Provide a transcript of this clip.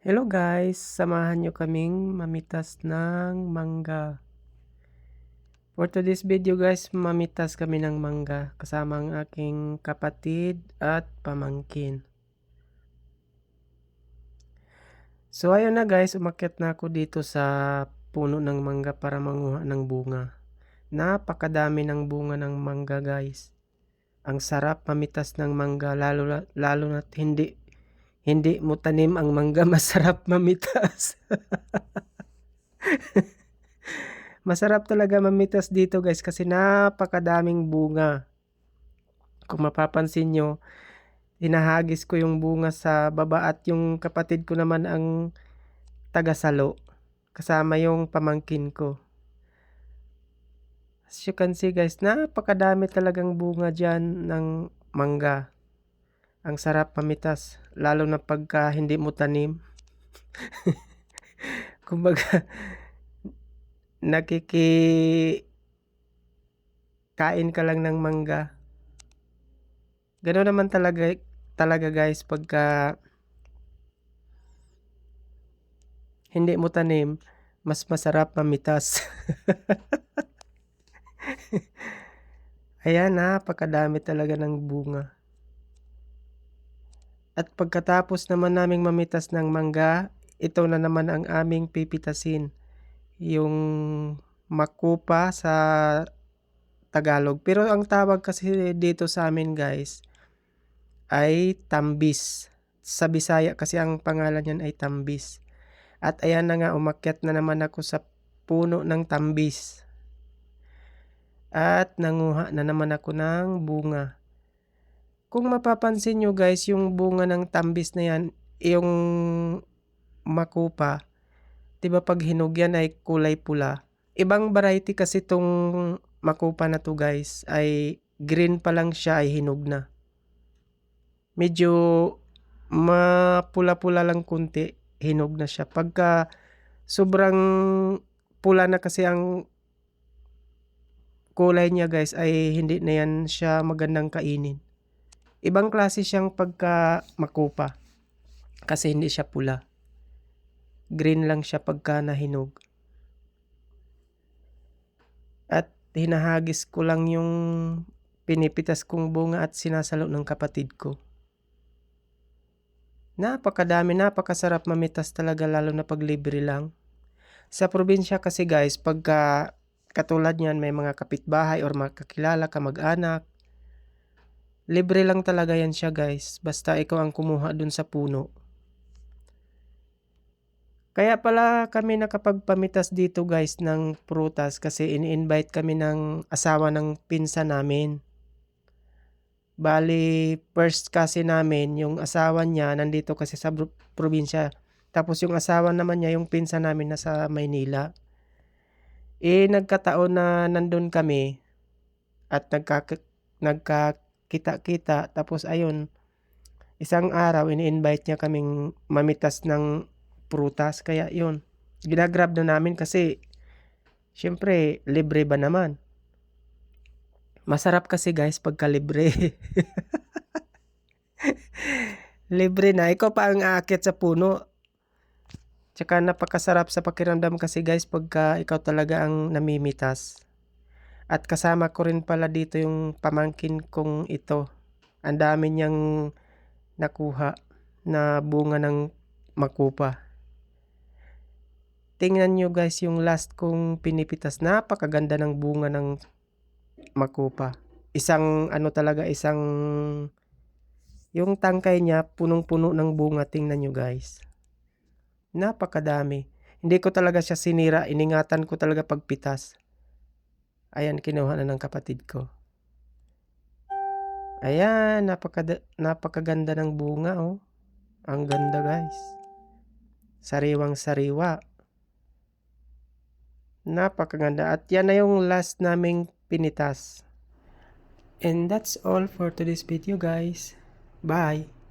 Hello guys, samahan nyo kaming mamitas ng mangga. For today's video guys, mamitas kami ng mangga kasama ang aking kapatid at pamangkin. So ayun na guys, umakyat na ako dito sa puno ng mangga para manguha ng bunga. Napakadami ng bunga ng mangga guys. Ang sarap mamitas ng mangga lalo na hindi mo tanim ang mangga, masarap mamitas. Masarap talaga mamitas dito guys kasi napakadaming bunga. Kung mapapansin nyo, hinahagis ko yung bunga sa baba at yung kapatid ko naman ang tagasalo. Kasama yung pamangkin ko. As you can see guys, napakadami talagang bunga dyan ng mangga. Ang sarap mamitas, lalo na pagka hindi mo tanim. Kumbaga, nakikikain ka lang ng mangga. Ganoon naman talaga guys pagka hindi mo tanim, mas masarap mamitas. Ayan, napakadami talaga ng bunga. At pagkatapos naman naming mamitas ng mangga, ito na naman ang aming pipitasin. Yung makupa sa Tagalog. Pero ang tawag kasi dito sa amin guys ay tambis. Sa Bisaya kasi ang pangalan niyan ay tambis. At ayan na nga, umakyat na naman ako sa puno ng tambis. At nanguha na naman ako ng bunga. Kung mapapansin nyo guys, yung bunga ng tambis na yan, yung makupa, 'di ba pag hinog yan ay kulay pula. Ibang variety kasi tong makupa na to guys, ay green pa lang siya ay hinog na. Medyo mapula-pula lang kunti, hinog na siya. Pagka sobrang pula na kasi ang kulay niya guys, ay hindi na yan siya magandang kainin. Ibang klase siyang pagka makupa kasi hindi siya pula. Green lang siya pagka nahinog. At hinahagis ko lang yung pinipitas kong bunga at sinasalo ng kapatid ko. Napakadami, napakasarap mamitas talaga lalo na pag libre lang. Sa probinsya kasi guys, pagka katulad niyan may mga kapitbahay or makakilala ka, mag-anak, libre lang talaga yan siya guys, basta ikaw ang kumuha dun sa puno. Kaya pala kami nakapagpamitas dito guys ng prutas kasi ini-invite kami ng asawa ng pinsan namin. Bali, first kasi namin, yung asawa niya nandito kasi sa probinsya. Tapos yung asawa naman niya, yung pinsan namin nasa Maynila. Nagkataon na nandun kami at nagkakita-kita. Tapos ayun, isang araw ini-invite niya kaming mamitas ng prutas. Kaya yun, ginagrab na namin kasi syempre libre ba naman. Masarap kasi guys pagka libre. Libre na, ikaw pa ang aakyat sa puno. Tsaka napakasarap sa pakiramdam kasi guys pagka ikaw talaga ang namimitas. At kasama ko rin pala dito yung pamangkin kong ito. Ang dami niyang nakuha na bunga ng makupa. Tingnan nyo guys yung last kong pinipitas. Napakaganda ng bunga ng makupa. Isang yung tangkay niya punong-puno ng bunga. Tingnan nyo guys. Napakadami. Hindi ko talaga siya sinira. Iningatan ko talaga pagpitas. Ayan, kinuha na ng kapatid ko. Ayan, napakaganda ng bunga oh. Ang ganda guys. Sariwang sariwa. Napakaganda. At yan na yung last naming pinitas. And that's all for today's video guys. Bye!